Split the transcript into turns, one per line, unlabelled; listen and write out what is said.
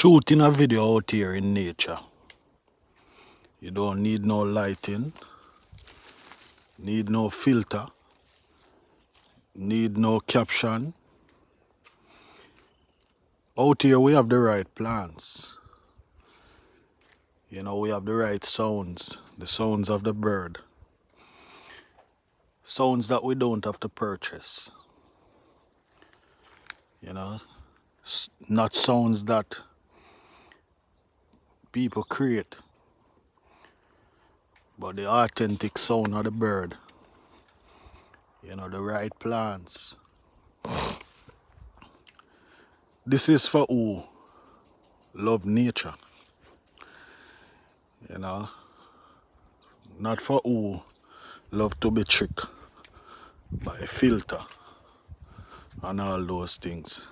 Shooting a video out here in nature, you don't need no lighting, need no filter, need no caption. Out here we have the right plants. You know, we have the right sounds, the sounds of the bird. Sounds that we don't have to purchase. You know, not sounds that people create, but the authentic sound of the bird. You know, the right plants. This is for who love nature. You know, not for who love to be tricked by a filter and all those things.